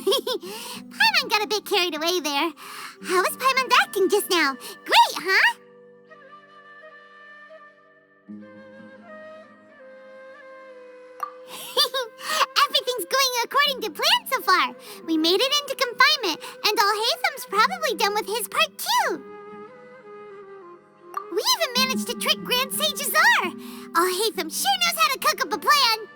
Paimon got a bit carried away there. How was Paimon's acting just now? Great, huh? Everything's going according to plan so far. We made it into confinement, and Alhaitham's probably done with his part too. We even managed to trick Grand Sage Azar. Alhaitham sure knows how to cook up a plan.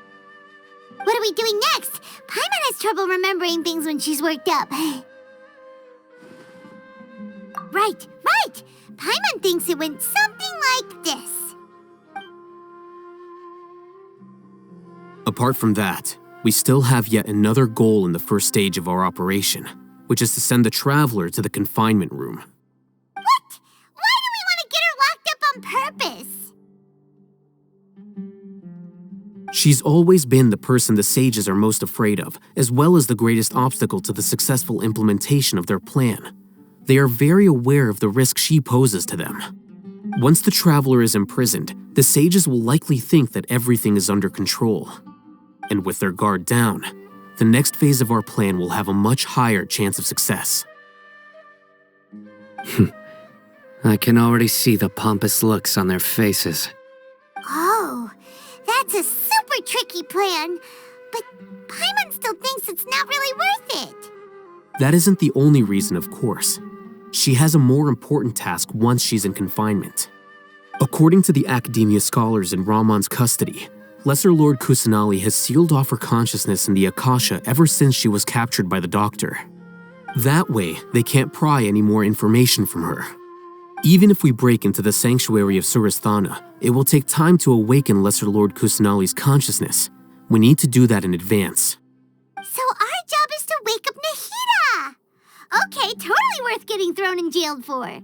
What are we doing next? Paimon has trouble remembering things when she's worked up. Right. Paimon thinks it went something like this. Apart from that, we still have yet another goal in the first stage of our operation, which is to send the Traveler to the confinement room. What? Why do we want to get her locked up on purpose? She's always been the person the sages are most afraid of, as well as the greatest obstacle to the successful implementation of their plan. They are very aware of the risk she poses to them. Once the Traveler is imprisoned, the sages will likely think that everything is under control. And with their guard down, the next phase of our plan will have a much higher chance of success. I can already see the pompous looks on their faces. Oh, that's a super tricky plan. But Paimon still thinks it's not really worth it. That isn't the only reason, of course. She has a more important task once she's in confinement. According to the Academia scholars in Ramon's custody, Lesser Lord Kusanali has sealed off her consciousness in the Akasha ever since she was captured by the doctor. That way, they can't pry any more information from her. Even if we break into the sanctuary of Surasthana, it will take time to awaken Lesser Lord Kusanali's consciousness. We need to do that in advance. So our job is to wake up Nahida! Okay, totally worth getting thrown and jailed for.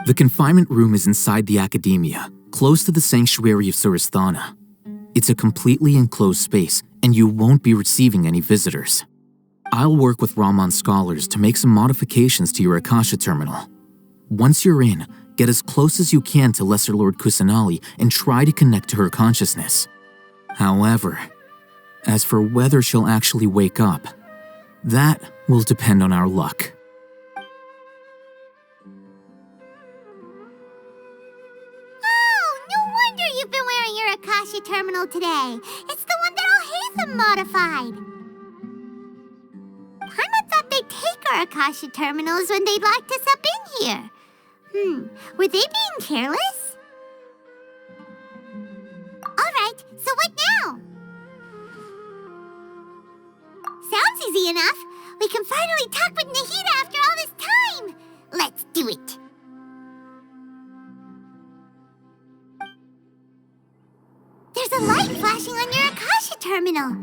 The confinement room is inside the Academia, close to the sanctuary of Surasthana. It's a completely enclosed space, and you won't be receiving any visitors. I'll work with Ramon's scholars to make some modifications to your Akasha terminal. Once you're in, get as close as you can to Lesser Lord Kusanali and try to connect to her consciousness. However, as for whether she'll actually wake up, that will depend on our luck. You've been wearing your Akasha terminal today. It's the one that Alhaitham modified. Paimon thought they'd take our Akasha terminals when they locked us up in here. Were they being careless? Alright, so what now? Sounds easy enough. We can finally talk with Nahida after all this time. Let's do it. There's a light flashing on your Akasha terminal.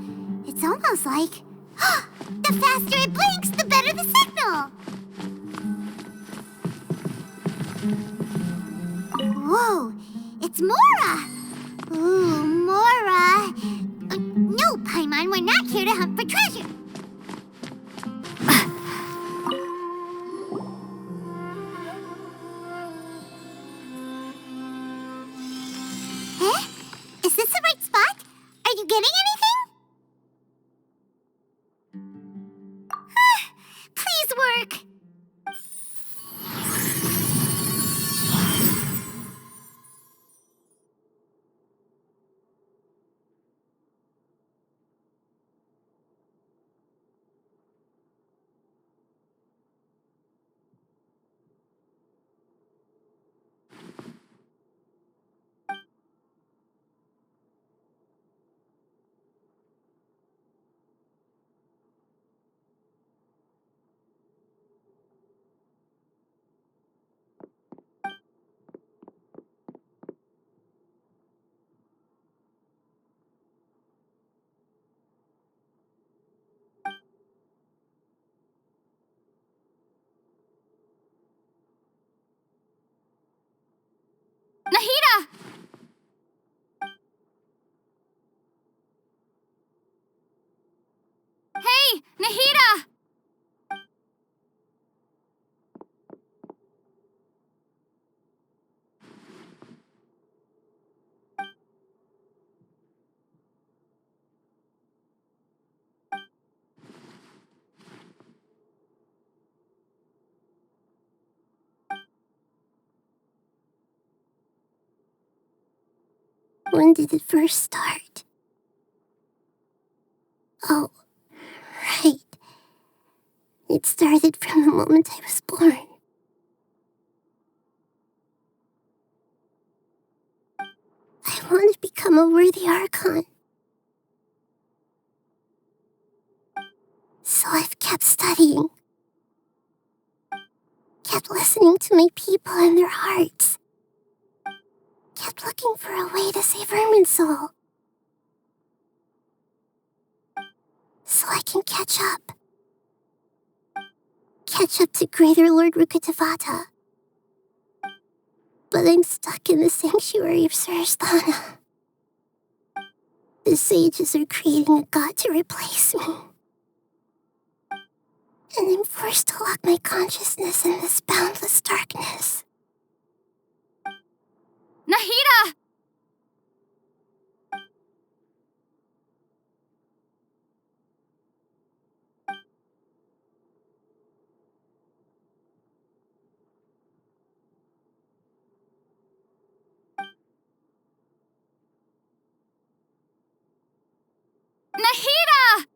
It's almost like... the faster it blinks, the better the signal. Whoa, it's Mora. Ooh, Mora. No, Paimon, we're not here to hunt for treasure. Is this the right spot? Are you getting anything? Please work. When did it first start? Oh, right. It started from the moment I was born. I want to become a worthy Archon. So I've kept studying. Kept listening to my people and their hearts. Kept looking for a way to save Irminsul. So I can catch up. Catch up to Greater Lord Rukkhadevata. But I'm stuck in the sanctuary of Surasthana. The sages are creating a god to replace me. And I'm forced to lock my consciousness in this boundless darkness. Nahida! Nahida!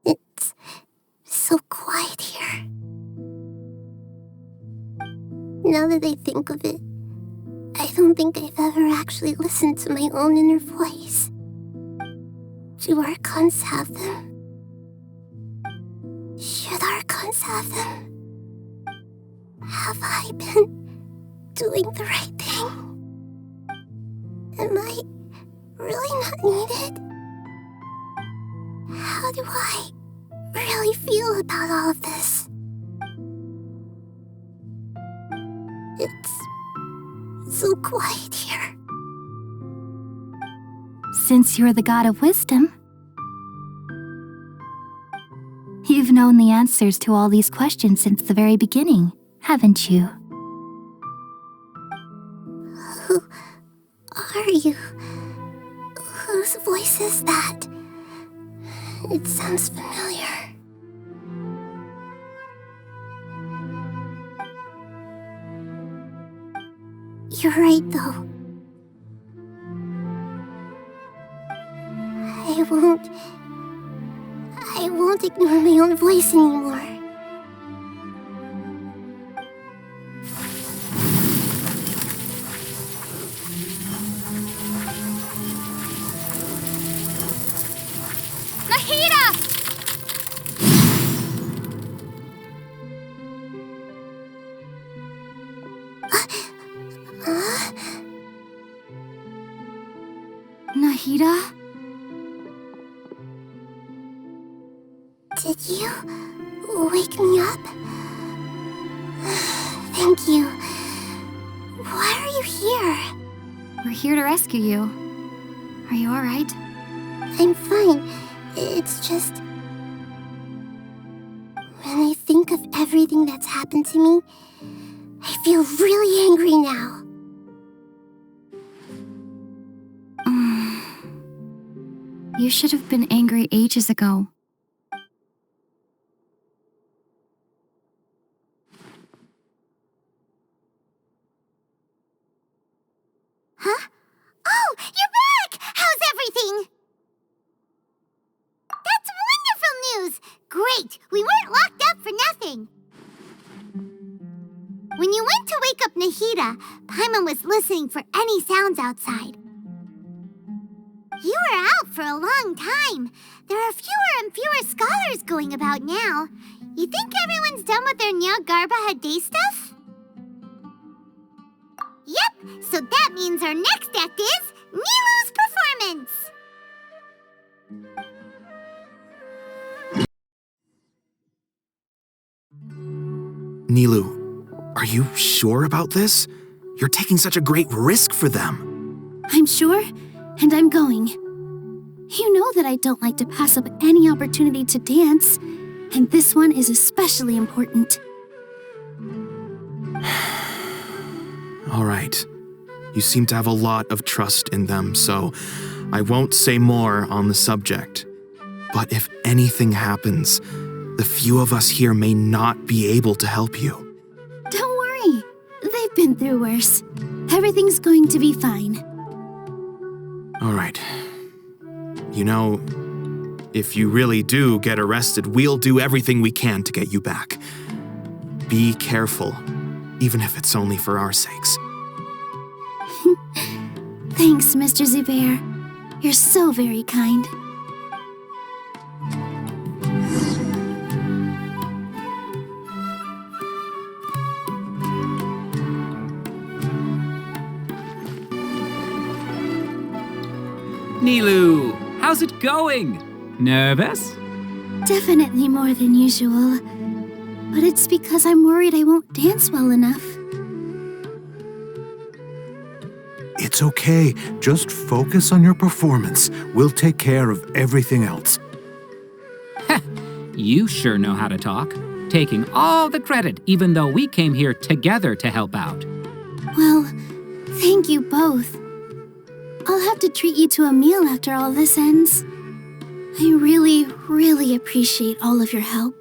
It's so quiet here. Now that I think of it, I don't think I've ever actually listened to my own inner voice. Do Archons have them? Should Archons have them? Have I been doing the right thing? Am I really not needed? How do I really feel about all of this? It's so quiet here. Since you're the god of wisdom, you've known the answers to all these questions since the very beginning, haven't you? Who are you? Whose voice is that? It sounds familiar. You're right, though. I won't ignore my own voice anymore. Nahida! Nahida? Did you wake me up? Thank you. Why are you here? We're here to rescue you. Are you alright? I'm fine. It's just... when I think of everything that's happened to me, I feel really angry now. You should have been angry ages ago. Huh? Oh, you're back! How's everything? That's wonderful news! Great! We weren't locked up for nothing. When you went to wake up Nahida, Paimon was listening for any sounds outside. You were out for a long time. There are fewer and fewer scholars going about now. You think everyone's done with their Garba Day stuff? Yep, so that means our next act is Nilu's performance. Nilu, are you sure about this? You're taking such a great risk for them. I'm sure, and I'm going. You know that I don't like to pass up any opportunity to dance, and this one is especially important. All right. You seem to have a lot of trust in them, so I won't say more on the subject. But if anything happens, the few of us here may not be able to help you. Don't worry. They've been through worse. Everything's going to be fine. All right. You know, if you really do get arrested, we'll do everything we can to get you back. Be careful, even if it's only for our sakes. Thanks, Mr. Zubair. You're so very kind. Nilu, how's it going? Nervous? Definitely more than usual. But it's because I'm worried I won't dance well enough. It's okay. Just focus on your performance. We'll take care of everything else. You sure know how to talk. Taking all the credit, even though we came here together to help out. Well, thank you both. I'll have to treat you to a meal after all this ends. I really, really appreciate all of your help.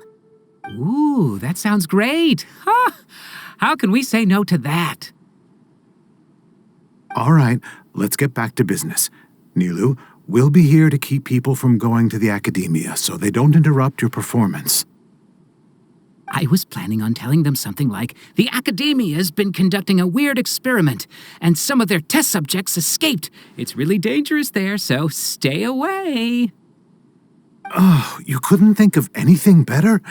Ooh, that sounds great. Huh? How can we say no to that? All right, let's get back to business. Nilu, we'll be here to keep people from going to the academia so they don't interrupt your performance. I was planning on telling them something like, the academia's been conducting a weird experiment, and some of their test subjects escaped. It's really dangerous there, so stay away. Oh, you couldn't think of anything better?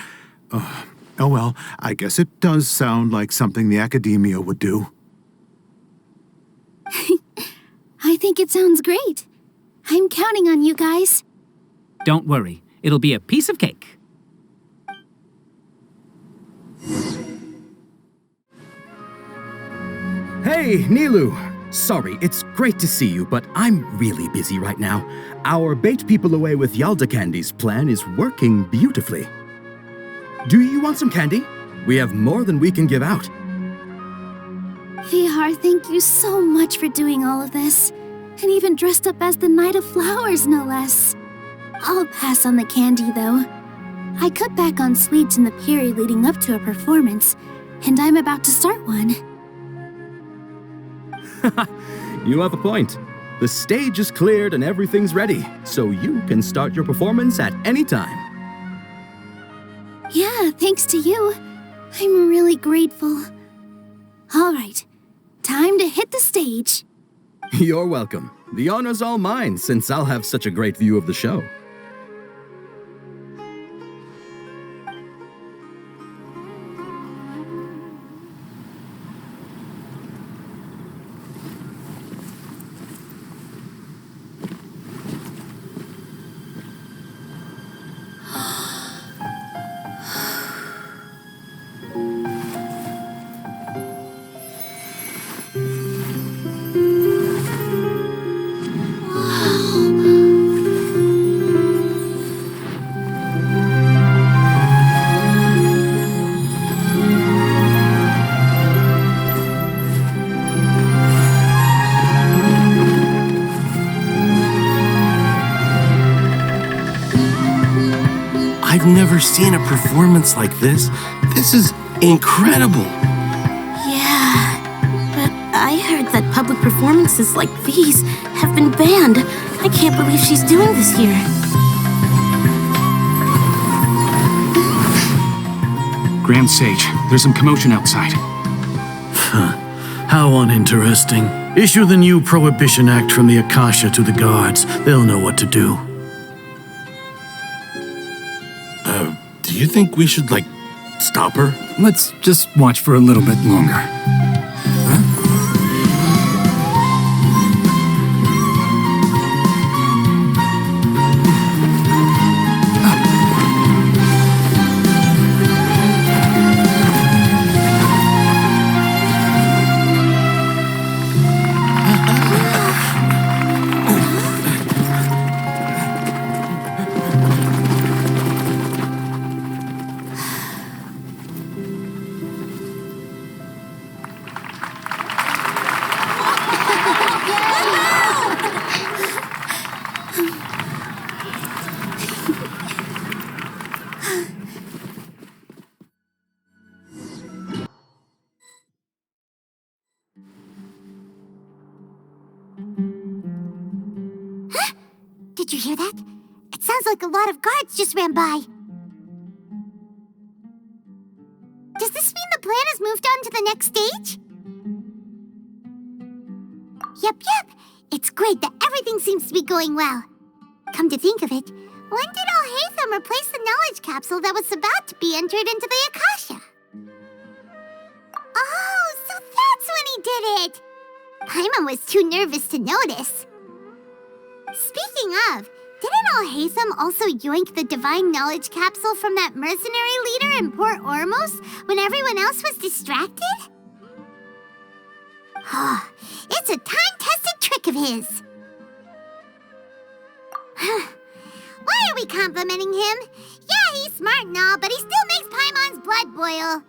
Oh well, I guess it does sound like something the academia would do. I think it sounds great. I'm counting on you guys. Don't worry, it'll be a piece of cake. Hey, Nilu! Sorry, it's great to see you, but I'm really busy right now. Our Bait People Away with Yalda Candies plan is working beautifully. Do you want some candy? We have more than we can give out. VR, thank you so much for doing all of this. And even dressed up as the Knight of Flowers, no less. I'll pass on the candy, though. I cut back on sweets in the period leading up to a performance, and I'm about to start one. You have a point. The stage is cleared and everything's ready, so you can start your performance at any time. Yeah, thanks to you. I'm really grateful. All right, time to hit the stage. You're welcome. The honor's all mine, since I'll have such a great view of the show. I've never seen a performance like this. This is incredible. Yeah, but I heard that public performances like these have been banned. I can't believe she's doing this here. Grand Sage, there's some commotion outside. How uninteresting. Issue the new Prohibition Act from the Akasha to the guards. They'll know what to do. Do you think we should, stop her? Let's just watch for a little bit longer. hear that? It sounds like a lot of guards just ran by. Does this mean the plan has moved on to the next stage? Yep. It's great that everything seems to be going well. Come to think of it, when did Alhaitham replace the knowledge capsule that was about to be entered into the Akasha? Oh, so that's when he did it! Paimon was too nervous to notice. Speaking of, didn't Alhaitham also yoink the divine knowledge capsule from that mercenary leader in Port Ormos when everyone else was distracted? It's a time-tested trick of his. Why are we complimenting him? Yeah, he's smart and all, but he still makes Paimon's blood boil.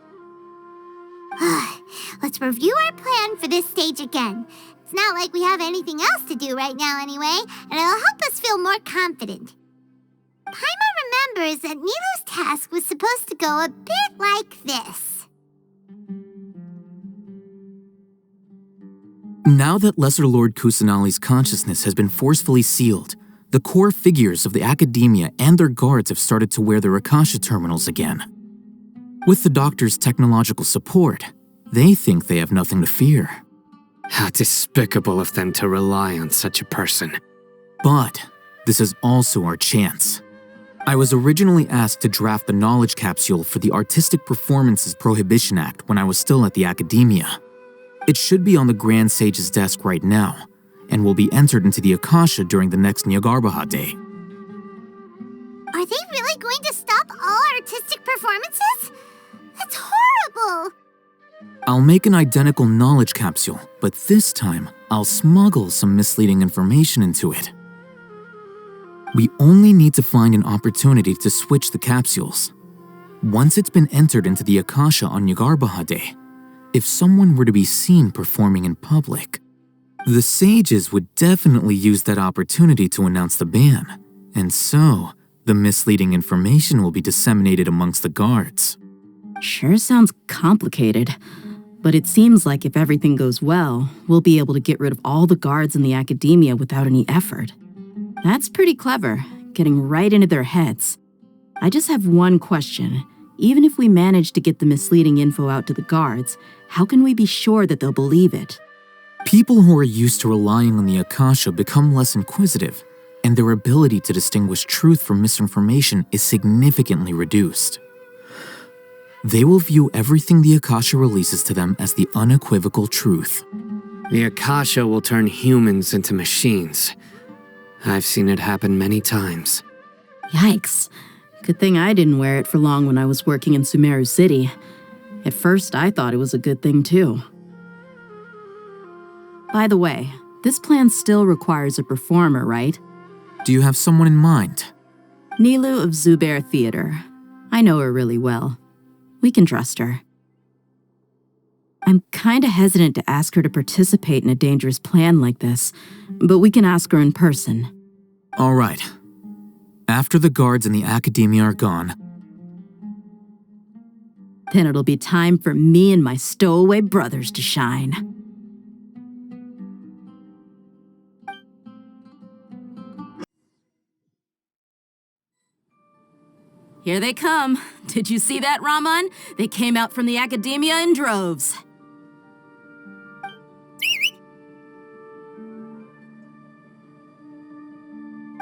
Let's review our plan for this stage again. It's not like we have anything else to do right now anyway, and it'll help us feel more confident. Paimon remembers that Nilu's task was supposed to go a bit like this. Now that Lesser Lord Kusanali's consciousness has been forcefully sealed, the core figures of the academia and their guards have started to wear their Akasha terminals again. With the doctor's technological support, they think they have nothing to fear. How despicable of them to rely on such a person. But this is also our chance. I was originally asked to draft the knowledge capsule for the Artistic Performances Prohibition Act when I was still at the academia. It should be on the Grand Sage's desk right now, and will be entered into the Akasha during the next Nyargarbaha Day. Are they really going to stop all artistic performances? That's horrible! I'll make an identical knowledge capsule, but this time I'll smuggle some misleading information into it. We only need to find an opportunity to switch the capsules. Once it's been entered into the Akasha on Nyargarbaha Day, if someone were to be seen performing in public, the sages would definitely use that opportunity to announce the ban, and so the misleading information will be disseminated amongst the guards. Sure sounds complicated, but it seems like if everything goes well, we'll be able to get rid of all the guards in the academia without any effort. That's pretty clever, getting right into their heads. I just have one question. Even if we manage to get the misleading info out to the guards, how can we be sure that they'll believe it? People who are used to relying on the Akasha become less inquisitive, and their ability to distinguish truth from misinformation is significantly reduced. They will view everything the Akasha releases to them as the unequivocal truth. The Akasha will turn humans into machines. I've seen it happen many times. Yikes. Good thing I didn't wear it for long when I was working in Sumeru City. At first, I thought it was a good thing too. By the way, this plan still requires a performer, right? Do you have someone in mind? Nilu of Zubair Theater. I know her really well. We can trust her. I'm kinda hesitant to ask her to participate in a dangerous plan like this, but we can ask her in person. All right. After the guards in the academia are gone, then it'll be time for me and my stowaway brothers to shine. Here they come. Did you see that, Raman? They came out from the academia in droves.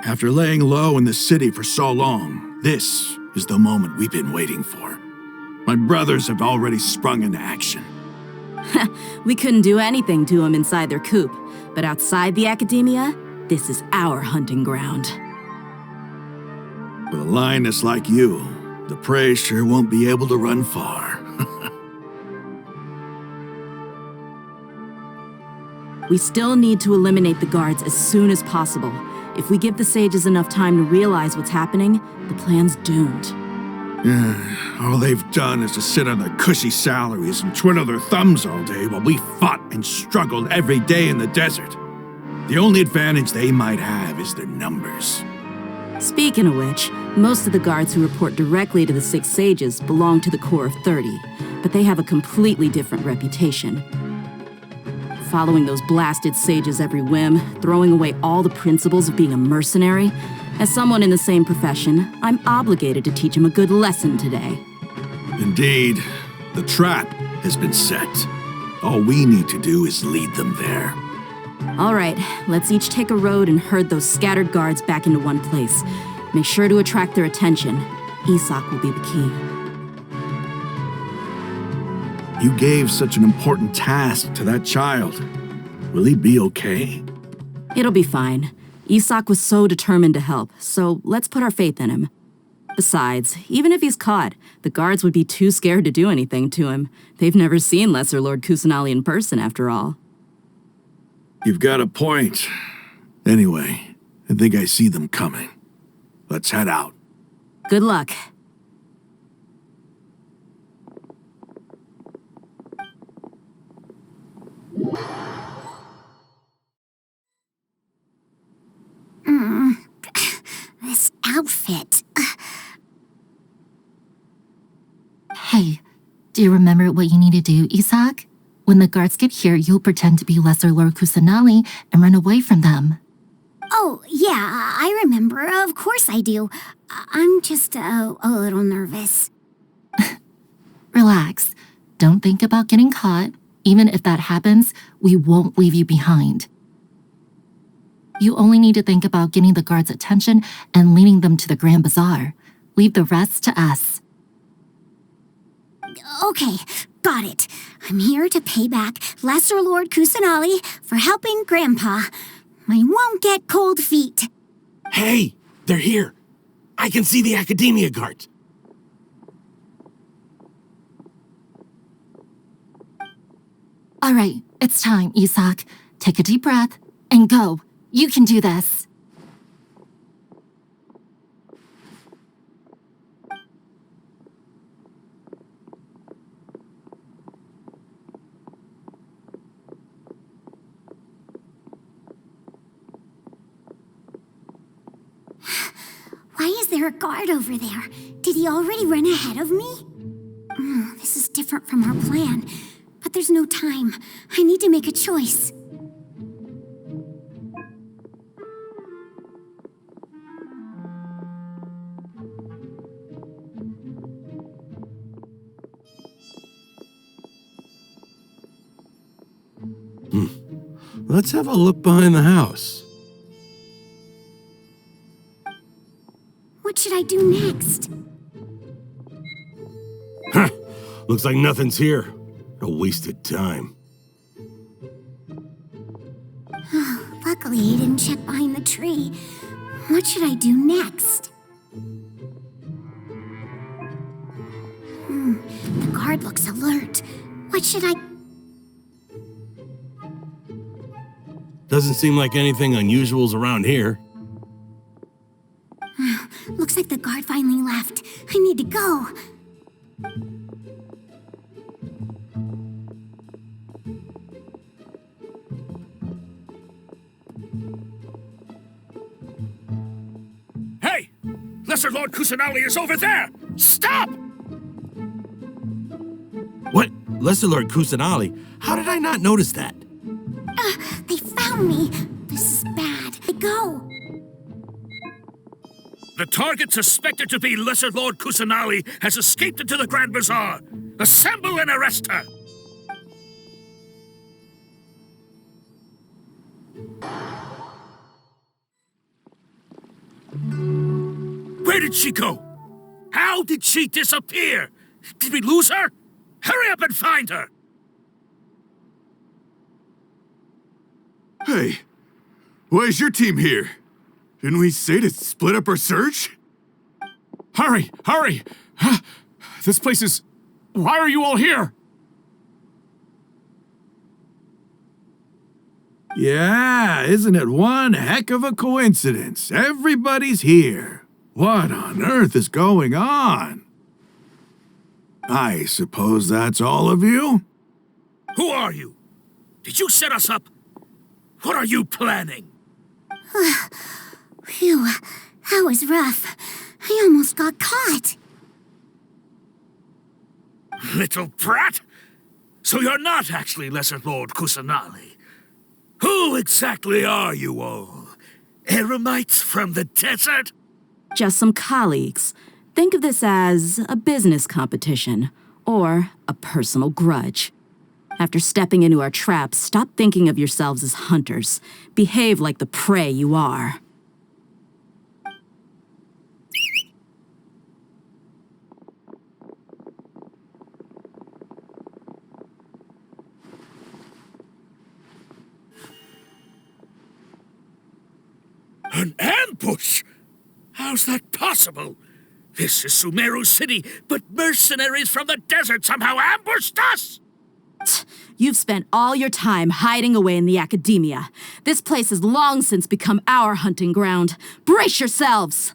After laying low in the city for so long, this is the moment we've been waiting for. My brothers have already sprung into action. We couldn't do anything to them inside their coop, but outside the academia, this is our hunting ground. With a lioness like you, the prey sure won't be able to run far. We still need to eliminate the guards as soon as possible. If we give the sages enough time to realize what's happening, the plan's doomed. All they've done is to sit on their cushy salaries and twiddle their thumbs all day while we fought and struggled every day in the desert. The only advantage they might have is their numbers. Speaking of which, most of the guards who report directly to the 6 sages belong to the core of 30, but they have a completely different reputation. Following those blasted sages every whim, throwing away all the principles of being a mercenary, As someone in the same profession, I'm obligated to teach him a good lesson today. Indeed, the trap has been set. All we need to do is lead them there. All right, let's each take a road and herd those scattered guards back into one place. Make sure to attract their attention. Isak will be the key. You gave such an important task to that child. Will he be okay? It'll be fine. Isak was so determined to help, so let's put our faith in him. Besides, even if he's caught, the guards would be too scared to do anything to him. They've never seen Lesser Lord Kusanali in person, after all. You've got a point. Anyway, I think I see them coming. Let's head out. Good luck. This outfit. Hey, do you remember what you need to do, Isak? When the guards get here, you'll pretend to be Lesser Lord Kusanali and run away from them. Oh, yeah, I remember. Of course I do. I'm just a little nervous. Relax. Don't think about getting caught. Even if that happens, we won't leave you behind. You only need to think about getting the guards' attention and leading them to the Grand Bazaar. Leave the rest to us. Okay, got it. I'm here to pay back Lesser Lord Kusanali for helping Grandpa. I won't get cold feet. Hey, they're here. I can see the Academia guards. All right, it's time, Isak. Take a deep breath and go. You can do this. Why is there a guard over there? Did he already run ahead of me? This is different from our plan, but there's no time. I need to make a choice. Let's have a look behind the house. What should I do next? Huh. Looks like nothing's here. A wasted time. Luckily, he didn't check behind the tree. What should I do next? The guard looks alert. What should I... Doesn't seem like anything unusual's around here. Looks like the guard finally left. I need to go. Hey! Lesser Lord Kusanali is over there! Stop! What? Lesser Lord Kusanali? How did I not notice that? They found me. This is bad. Go. The target suspected to be Lesser Lord Kusanali has escaped into the Grand Bazaar. Assemble and arrest her! Where did she go? How did she disappear? Did we lose her? Hurry up and find her! Hey, why is your team here? Didn't we say to split up our search? Hurry! Hurry! This place is... Why are you all here? Yeah, isn't it one heck of a coincidence? Everybody's here. What on earth is going on? I suppose that's all of you? Who are you? Did you set us up? What are you planning? Phew, that was rough. I almost got caught. Little brat! So you're not actually Lesser Lord Kusanali. Who exactly are you all? Eremites from the desert? Just some colleagues. Think of this as a business competition, or a personal grudge. After stepping into our trap, stop thinking of yourselves as hunters. Behave like the prey you are. An ambush? How's that possible? This is Sumeru City, but mercenaries from the desert somehow ambushed us! You've spent all your time hiding away in the academia. This place has long since become our hunting ground. Brace yourselves!